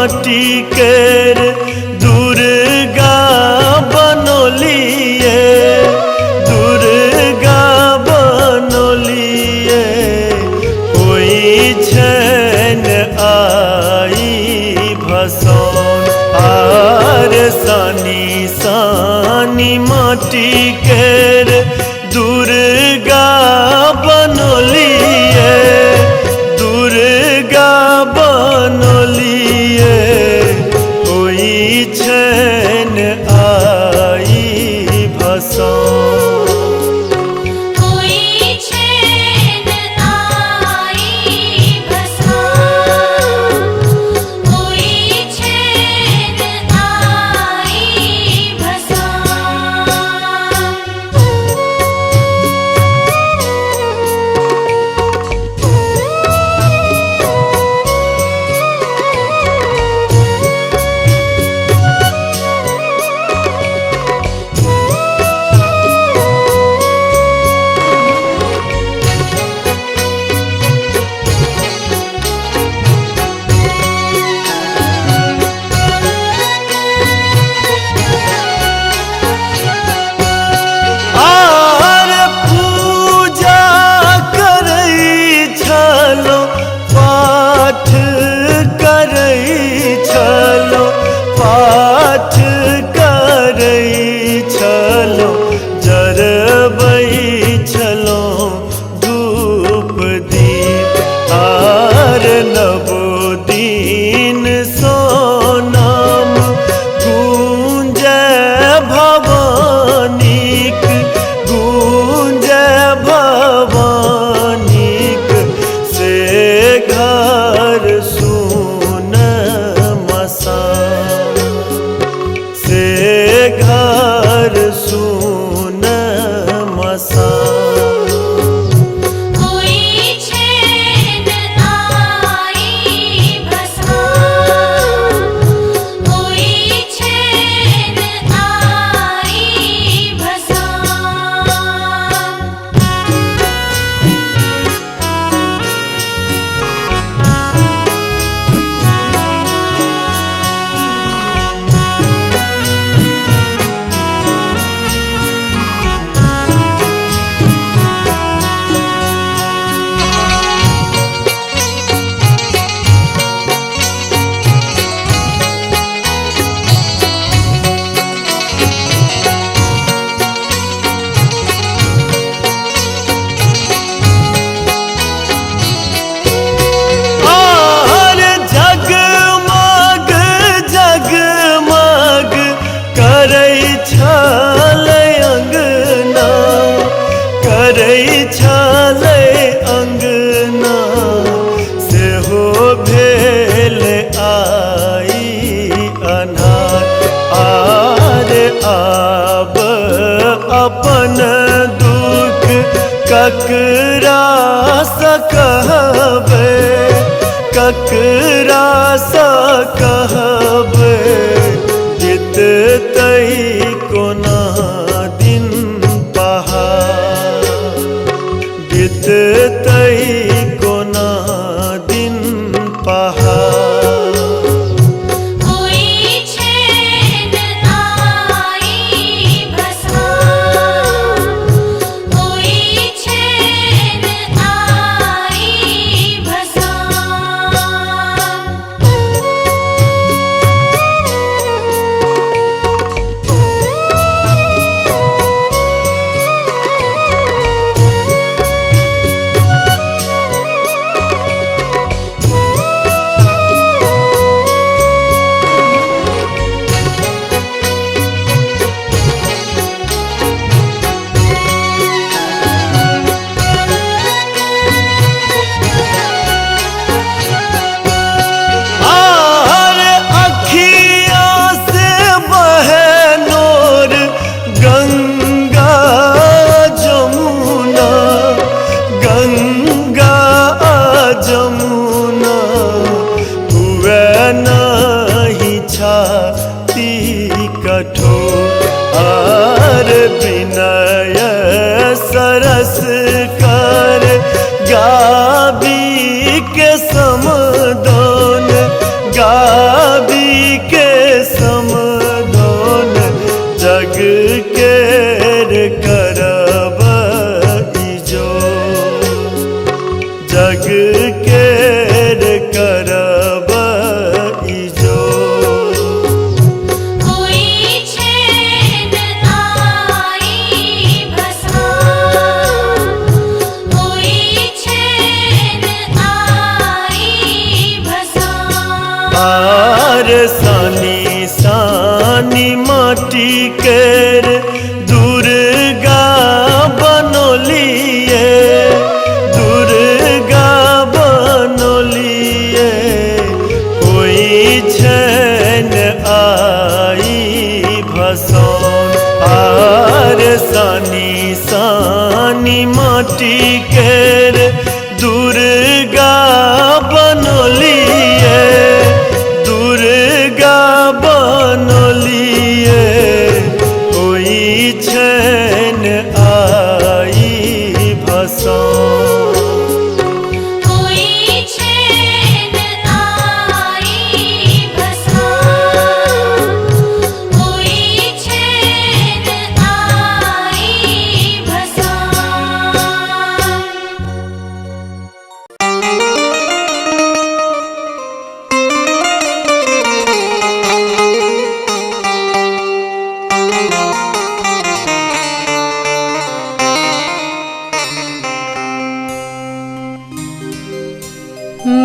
माटी केर दुर्गा बनोलिए, दुर्गा बनोलिए। होई छन आई भसान आर सानी सानी माटी केर दुर्गा बनोलिए, दुर्गा बनोलिए। होई छन आई भसान, होई छन आई भसान, होई छन आई भसान। अपन दुख ककरा स कहबे, ककरा स कहबे। बीततै कोना दिन पहाड़, बीततै कोना दिन पहाड़। कठोर आर विनय सरस कर गाबी के समदान गाबी सानी माटी केर दुर्गा बनोलिए, दुर्गा बनोलिए, होई छैन आई भसान। होई छैन आई भसान, होई छैन आई भसान।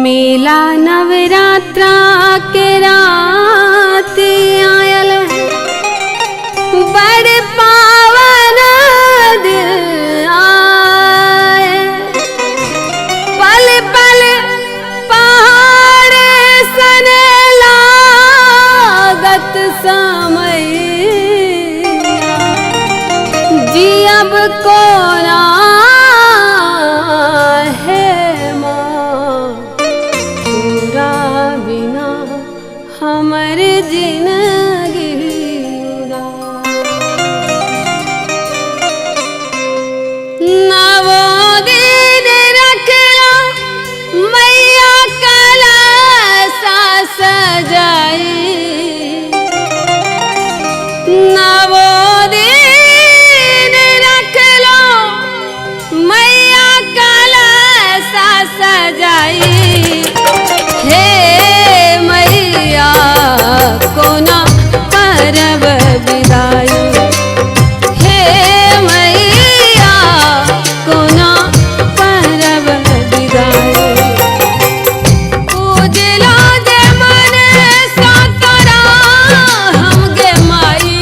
मेला नवरात्रा के रात आयल बड़ पावन दिन आए, पल पल पहाड़ सन लागत समय जी अब कोना है माँ पूरा बिना हमर जिंदगी नवो दिन रखला मैया कलसा सजाई, नवो दिन रखला मैया कलसा सजाई। हे मैया कोना करब विदाई, हे मैया कोना करब विदाई। पूजला जे मन सा तोरा हम गे माई,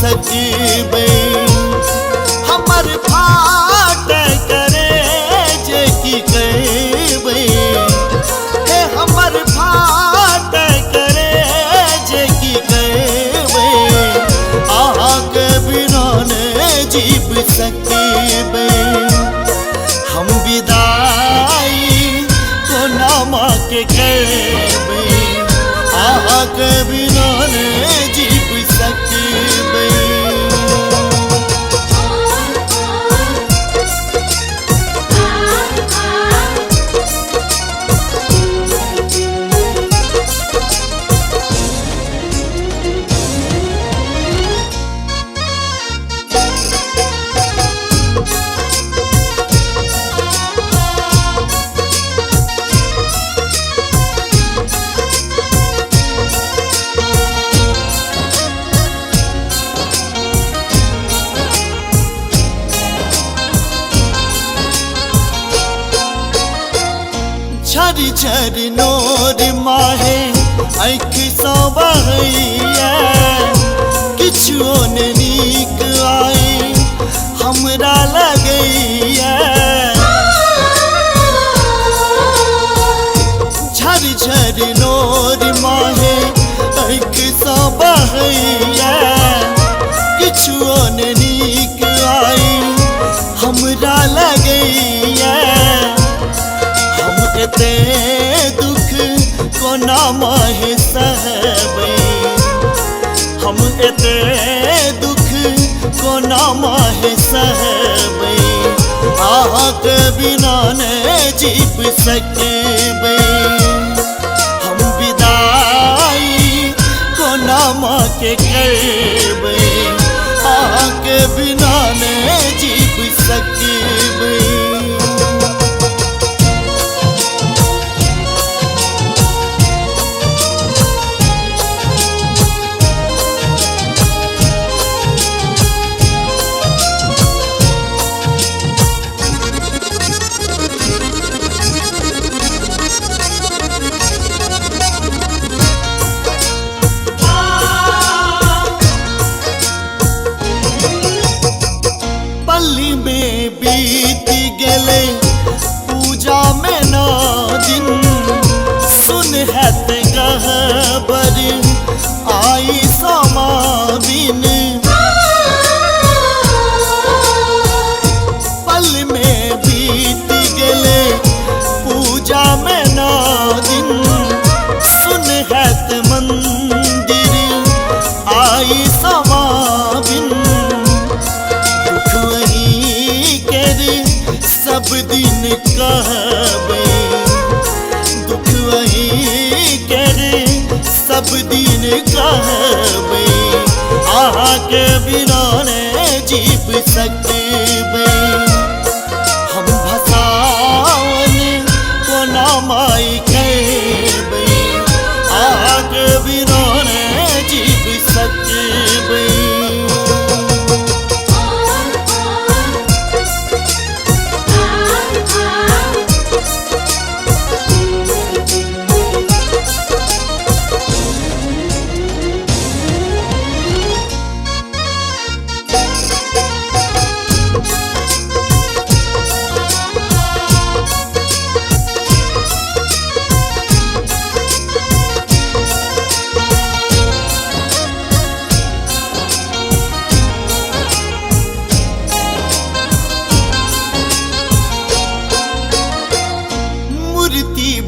सकबे हमर फाट करे जे की कहबे हे हमर फाट करे जे की कहबे आके बिना ने जीव सकबे हम विदाई को नामा के कहबे आके बिना ने जीव सकबे झरी झरी नोर माहे आँख सँ बहैया किछो ने नीक आई हमरा लगैया झरी झरी नोर माहे आँख सँ बहैया किछो ने नीक आई हमरा लगैया एते दुख कोना माहे सहबे हम एते दुख कोना माहे सहबे आके बिना ने जीव सकबे हम विदाई कोना माँ के करबे आके बिना ने जीव सकबे पल्ली में बीत गेले पूजा में 9 दिन सुनहत गहबर आई समाबिन पल में बीत गेले पूजा में 9 दिन सुनहत मंदिर आई समाबिन सब दिन कहबे दुख वही करे सब दिन कहबे आके बिना ने जीव सकबे हम भसावन कोना माई कहबे आके बिना ने जीव सकबे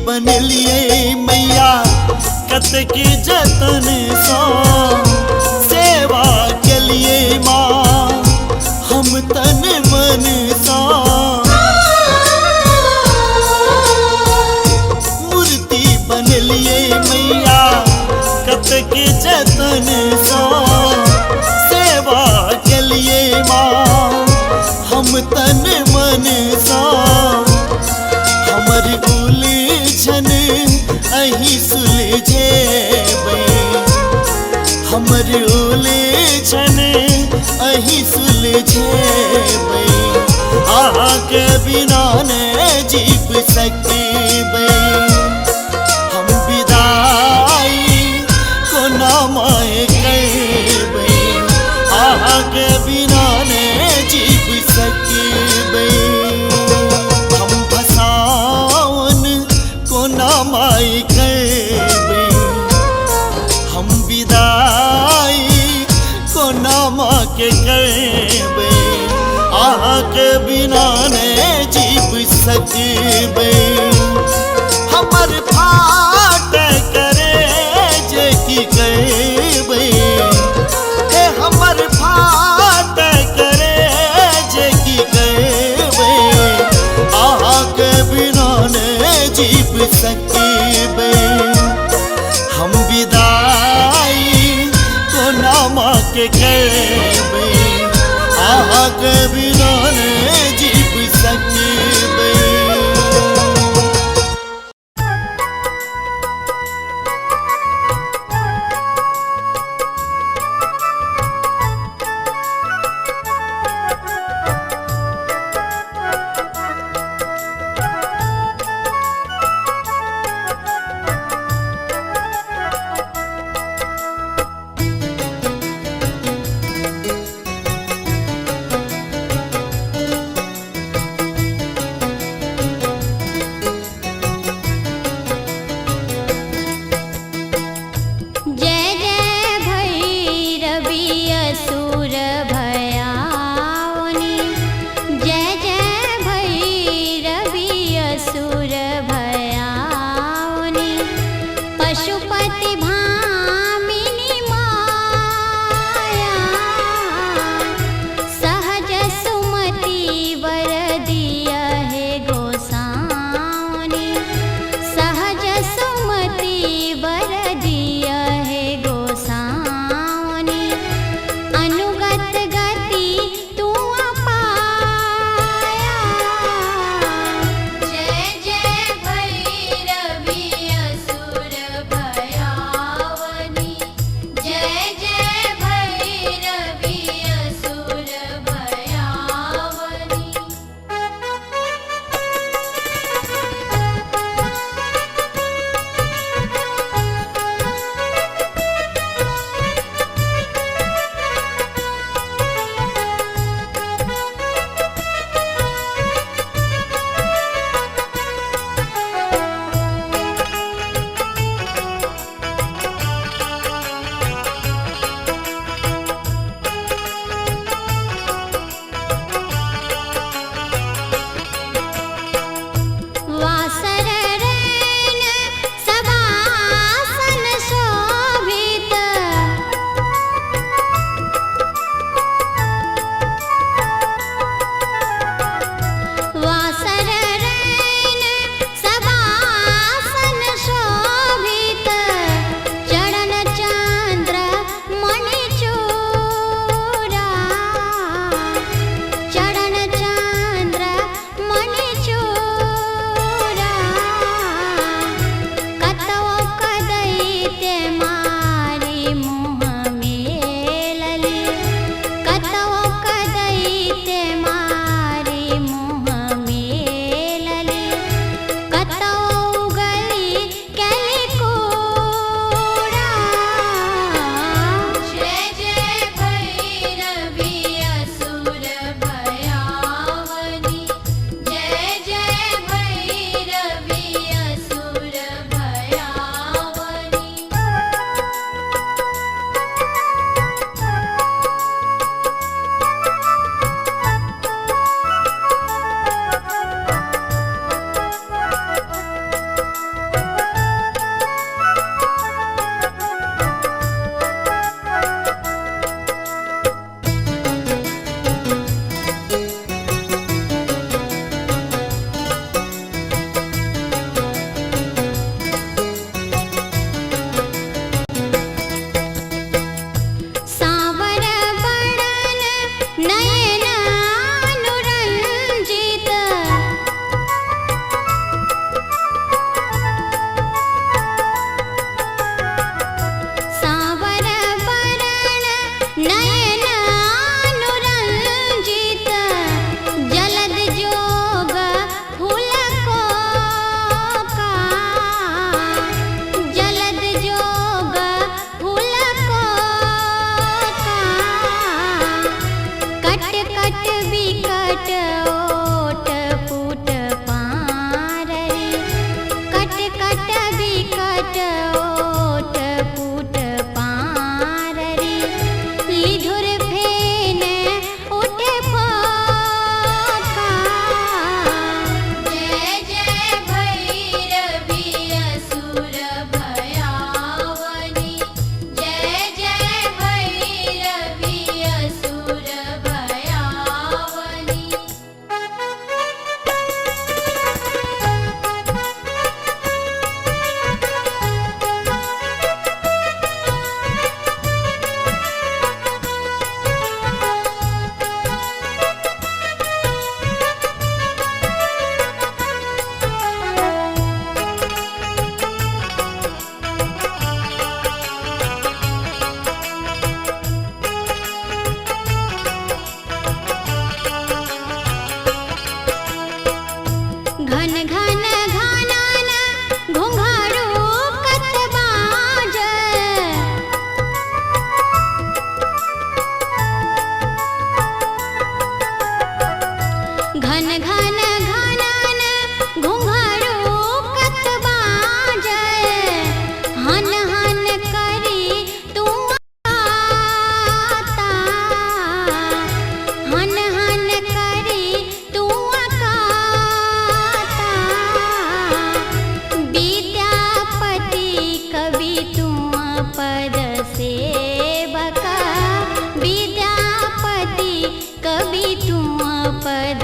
बनलिए मैया कतक जतन सा सेवा के लिए माँ हम तन मन सा मूर्ति बनलिए मैया कतक जतन सा सेवा के लिए माँ हम तन मन सा हमर उलझन अही सुलझेबै हमर उलझन अही सुलझेबै आके बिना ने जीव सकबै हम विदाई कोना माय कहबै के बिना ने जीव सकबे हम फसावन को ना माई करबे हम विदाई को ना माँ के करबे के बिना ने जीव सकबे हमर फाट करे जे की करबे हे हमर फाट करे जे की करबे के बिना ने जीव सकबे हम विदाई को नामा के करबे के बिना ने जीव सकबे कट ओट पुट पाररी कट कट बिकट ओट पुट पाररी लिधुर फेन उठे पाका जय जय भैरवी असुर भयावनी जय जय भैरवी असुर भयावनी घन घन घानन घुंघरू कतबाज घन घन घानन घुंघरू कतबाज हन हन करी तू आता हन हन करी तू अकाता विद्यापति कवि तू पद सेवका विद्यापति कवि तू पद